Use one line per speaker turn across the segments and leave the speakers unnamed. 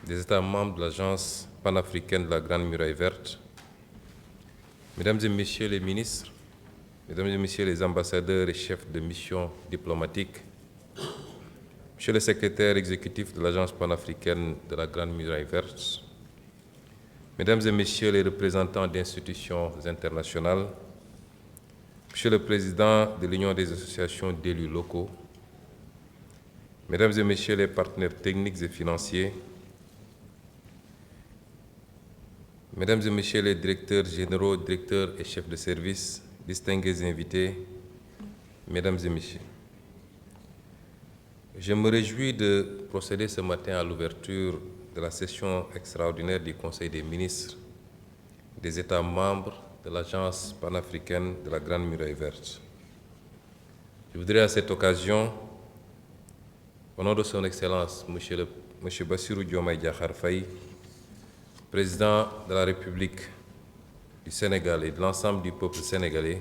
des États membres de l'Agence panafricaine de la Grande Muraille Verte, Mesdames et Messieurs les ministres, Mesdames et Messieurs les ambassadeurs et chefs de mission diplomatique, Monsieur le secrétaire exécutif de l'Agence panafricaine de la Grande Muraille Verte, Mesdames et Messieurs les représentants d'institutions internationales, Monsieur le Président de l'Union des associations d'élus locaux, Mesdames et Messieurs les partenaires techniques et financiers, Mesdames et Messieurs les directeurs généraux, directeurs et chefs de service, distingués invités, Mesdames et Messieurs, je me réjouis de procéder ce matin à l'ouverture de la session extraordinaire du Conseil des ministres des États membres de l'Agence panafricaine de la Grande Muraille Verte. Je voudrais à cette occasion, au nom de son Excellence, M. Bassirou Diomaye Diakhar Faye, Président de la République du Sénégal et de l'ensemble du peuple sénégalais,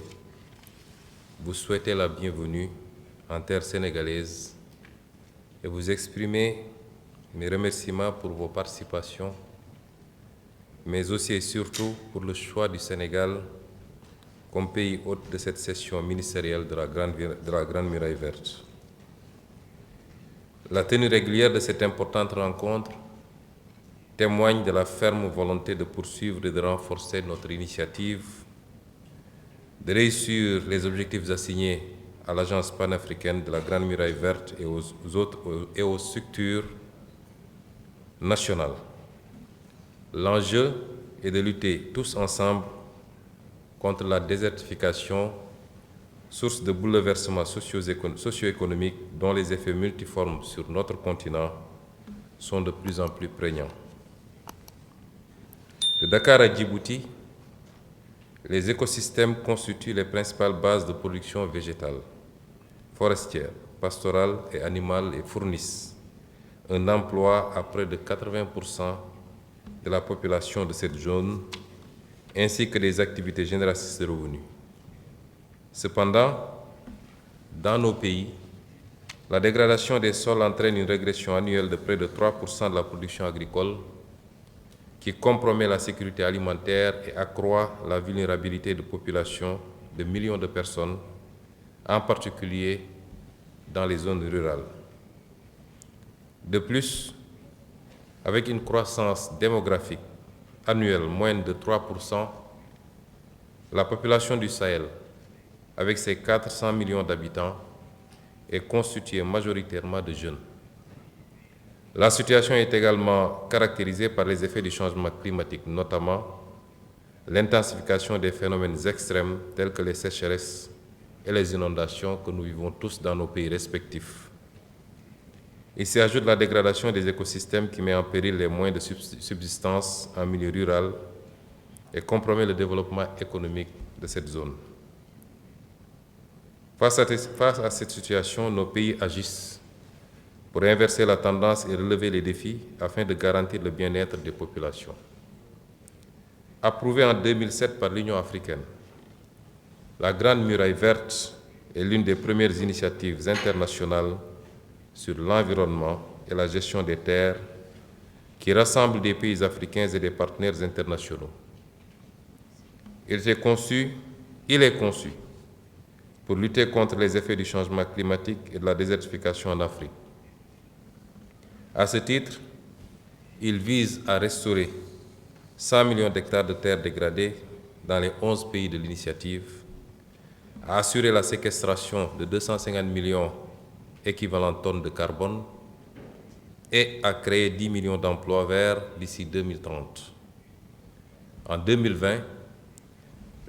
vous souhaiter la bienvenue en terre sénégalaise et vous exprimer mes remerciements pour vos participations, mais aussi et surtout pour le choix du Sénégal comme pays hôte de cette session ministérielle de la Grande Muraille Verte. La tenue régulière de cette importante rencontre témoigne de la ferme volonté de poursuivre et de renforcer notre initiative, de réussir les objectifs assignés à l'Agence panafricaine de la Grande Muraille Verte et aux structures nationales. L'enjeu est de lutter tous ensemble contre la désertification, source de bouleversements socio-économiques dont les effets multiformes sur notre continent sont de plus en plus prégnants. De Dakar à Djibouti, les écosystèmes constituent les principales bases de production végétale, forestière, pastorale et animale et fournissent un emploi à près de 80% de la population de cette zone, ainsi que des activités génératrices de revenus. Cependant, dans nos pays, la dégradation des sols entraîne une régression annuelle de près de 3% de la production agricole, qui compromet la sécurité alimentaire et accroît la vulnérabilité de populations de millions de personnes, en particulier dans les zones rurales. De plus, avec une croissance démographique annuelle moyenne de 3%, la population du Sahel, avec ses 400 millions d'habitants, est constituée majoritairement de jeunes. La situation est également caractérisée par les effets du changement climatique, notamment l'intensification des phénomènes extrêmes tels que les sécheresses et les inondations que nous vivons tous dans nos pays respectifs. Il s'y ajoute la dégradation des écosystèmes qui met en péril les moyens de subsistance en milieu rural et compromet le développement économique de cette zone. Face à cette situation, nos pays agissent pour inverser la tendance et relever les défis afin de garantir le bien-être des populations. Approuvée en 2007 par l'Union africaine, la Grande Muraille Verte est l'une des premières initiatives internationales sur l'environnement et la gestion des terres qui rassemble des pays africains et des partenaires internationaux. Il est conçu pour lutter contre les effets du changement climatique et de la désertification en Afrique. À ce titre, il vise à restaurer 100 millions d'hectares de terres dégradées dans les 11 pays de l'initiative, à assurer la séquestration de 250 millions équivalents tonnes de carbone et à créer 10 millions d'emplois verts d'ici 2030. En 2020,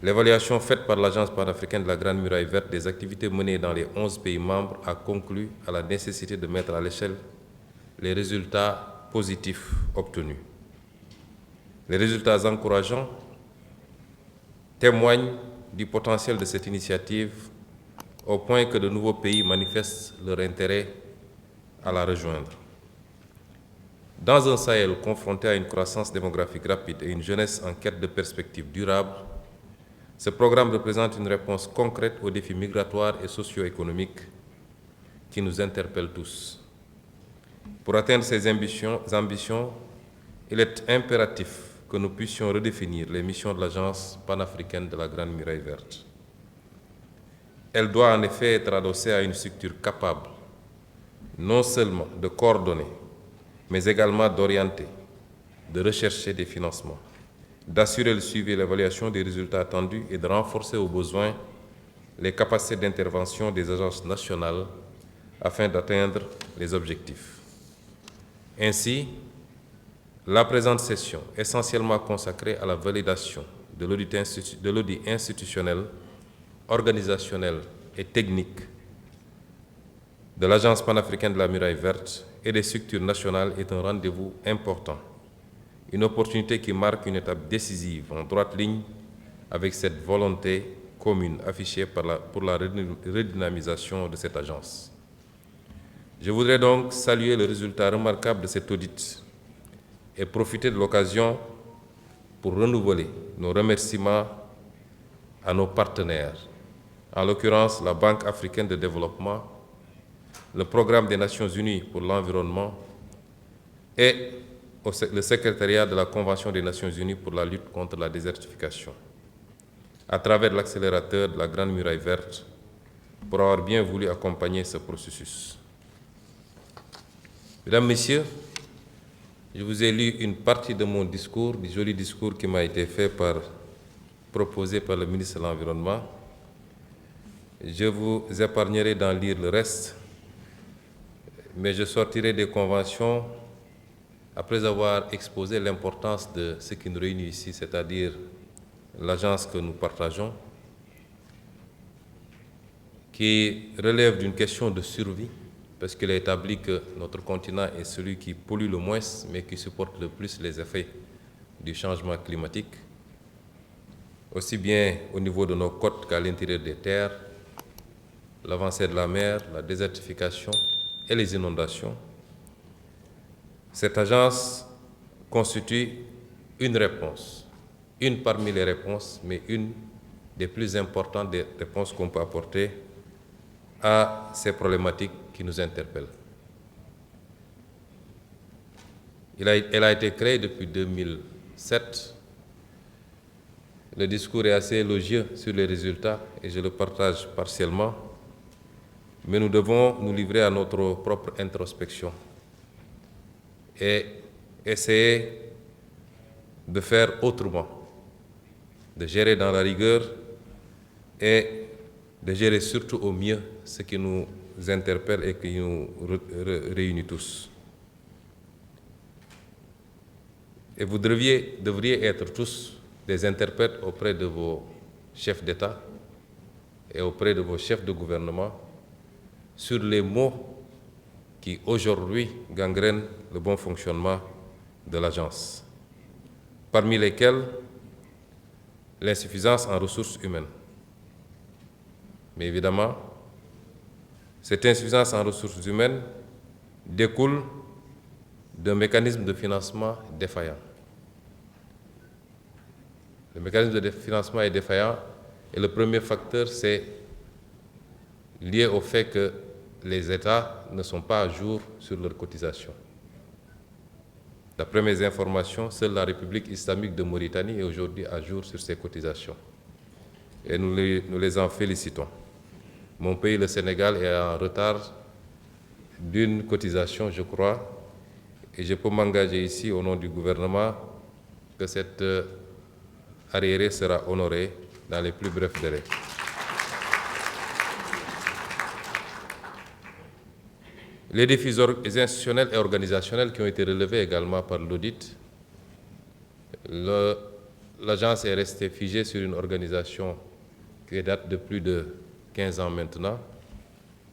l'évaluation faite par l'Agence panafricaine de la Grande Muraille Verte des activités menées dans les 11 pays membres a conclu à la nécessité de mettre à l'échelle les résultats positifs obtenus. Les résultats encourageants témoignent du potentiel de cette initiative au point que de nouveaux pays manifestent leur intérêt à la rejoindre. Dans un Sahel confronté à une croissance démographique rapide et une jeunesse en quête de perspectives durables, ce programme représente une réponse concrète aux défis migratoires et socio-économiques qui nous interpellent tous. Pour atteindre ces ambitions, il est impératif que nous puissions redéfinir les missions de l'Agence panafricaine de la Grande Muraille Verte. Elle doit en effet être adossée à une structure capable non seulement de coordonner, mais également d'orienter, de rechercher des financements, d'assurer le suivi et l'évaluation des résultats attendus et de renforcer au besoin les capacités d'intervention des agences nationales afin d'atteindre les objectifs. Ainsi, la présente session, essentiellement consacrée à la validation de l'audit institutionnel, organisationnel et technique de l'Agence panafricaine de la Muraille Verte et des structures nationales, est un rendez-vous important, une opportunité qui marque une étape décisive en droite ligne avec cette volonté commune affichée pour la redynamisation de cette agence. Je voudrais donc saluer le résultat remarquable de cet audit et profiter de l'occasion pour renouveler nos remerciements à nos partenaires, en l'occurrence la Banque africaine de développement, le Programme des Nations Unies pour l'environnement et le secrétariat de la Convention des Nations Unies pour la lutte contre la désertification, à travers l'accélérateur de la Grande Muraille Verte, pour avoir bien voulu accompagner ce processus. Mesdames, Messieurs, je vous ai lu une partie de mon discours, du joli discours qui m'a été proposé par le ministre de l'Environnement. Je vous épargnerai d'en lire le reste, mais je sortirai des conventions après avoir exposé l'importance de ce qui nous réunit ici, c'est-à-dire l'agence que nous partageons, qui relève d'une question de survie, parce qu'il est établi que notre continent est celui qui pollue le moins, mais qui supporte le plus les effets du changement climatique, aussi bien au niveau de nos côtes qu'à l'intérieur des terres, l'avancée de la mer, la désertification et les inondations. Cette agence constitue une réponse, une parmi les réponses, mais une des plus importantes des réponses qu'on peut apporter à ces problématiques qui nous interpellent. Elle a été créée depuis 2007. Le discours est assez élogieux sur les résultats et je le partage partiellement, mais nous devons nous livrer à notre propre introspection et essayer de faire autrement, de gérer dans la rigueur et de gérer surtout au mieux ce qui nous interpelle et qui nous réunit tous. Et vous devriez être tous des interprètes auprès de vos chefs d'État et auprès de vos chefs de gouvernement sur les mots qui aujourd'hui gangrènent le bon fonctionnement de l'agence, parmi lesquels l'insuffisance en ressources humaines. Mais évidemment, cette insuffisance en ressources humaines découle d'un mécanisme de financement défaillant. Le mécanisme de financement est défaillant et le premier facteur, c'est lié au fait que les États ne sont pas à jour sur leurs cotisations. D'après mes informations, seule la République islamique de Mauritanie est aujourd'hui à jour sur ses cotisations. Et nous les en félicitons. Mon pays, le Sénégal, est en retard d'une cotisation, je crois, et je peux m'engager ici au nom du gouvernement que cette arriéré sera honoré dans les plus brefs délais. Les défis institutionnels et organisationnels qui ont été relevés également par l'audit, l'agence est restée figée sur une organisation qui date de plus de 15 ans maintenant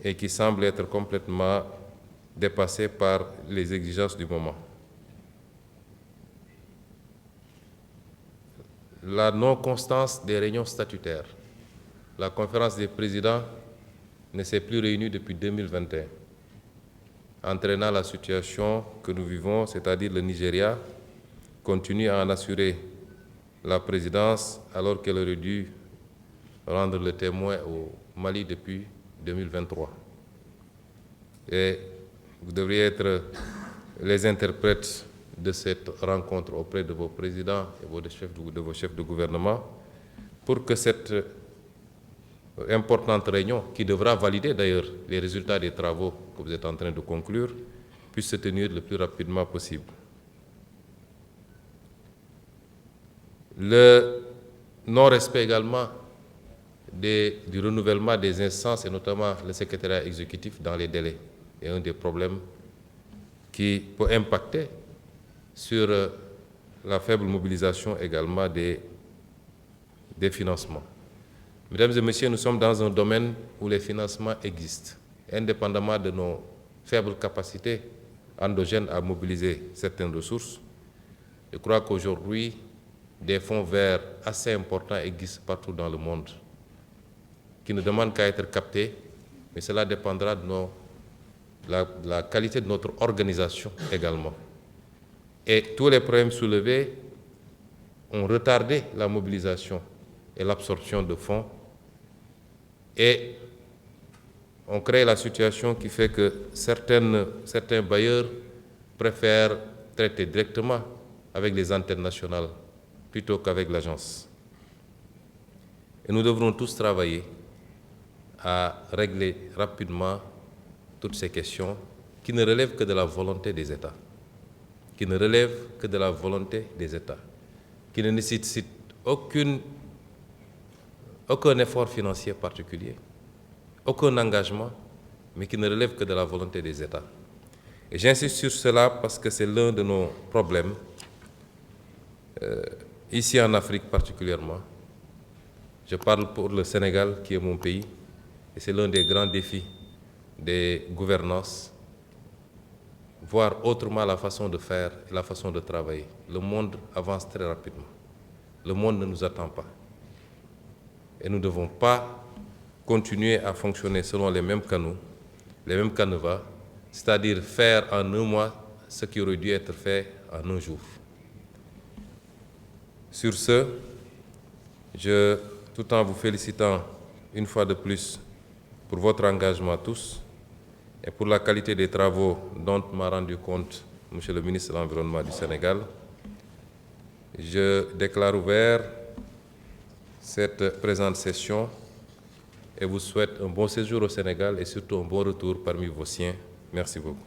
et qui semble être complètement dépassée par les exigences du moment. La non-constance des réunions statutaires. La conférence des présidents ne s'est plus réunie depuis 2021, entraînant la situation que nous vivons, c'est-à-dire le Nigeria continue à en assurer la présidence alors qu'elle aurait dû rendre le témoin au Mali depuis 2023. Et vous devriez être les interprètes de cette rencontre auprès de vos présidents et de vos chefs de gouvernement pour que cette importante réunion, qui devra valider d'ailleurs les résultats des travaux que vous êtes en train de conclure, puisse se tenir le plus rapidement possible. Le non-respect également du renouvellement des instances et notamment le secrétariat exécutif dans les délais est un des problèmes qui peut impacter sur la faible mobilisation également des financements. Mesdames et messieurs, nous sommes dans un domaine où les financements existent, indépendamment de nos faibles capacités endogènes à mobiliser certaines ressources. Je crois qu'aujourd'hui, des fonds verts assez importants existent partout dans le monde, qui ne demandent qu'à être captés, mais cela dépendra de la qualité de notre organisation également. Et tous les problèmes soulevés ont retardé la mobilisation et l'absorption de fonds et ont créé la situation qui fait que certains bailleurs préfèrent traiter directement avec les antennes nationales plutôt qu'avec l'agence. Et nous devrons tous travailler à régler rapidement toutes ces questions qui ne relèvent que de la volonté des États, qui ne nécessitent aucun effort financier particulier, aucun engagement, mais qui ne relèvent que de la volonté des États. Et j'insiste sur cela parce que c'est l'un de nos problèmes, ici en Afrique particulièrement. Je parle pour le Sénégal, qui est mon pays, et c'est l'un des grands défis des gouvernances, voir autrement la façon de faire et la façon de travailler. Le monde avance très rapidement. Le monde ne nous attend pas. Et nous ne devons pas continuer à fonctionner selon les mêmes canaux, les mêmes canevas, c'est-à-dire faire en un mois ce qui aurait dû être fait en un jour. Sur ce, tout en vous félicitant une fois de plus pour votre engagement à tous et pour la qualité des travaux dont m'a rendu compte Monsieur le ministre de l'Environnement du Sénégal, je déclare ouvert cette présente session et vous souhaite un bon séjour au Sénégal et surtout un bon retour parmi vos siens. Merci beaucoup.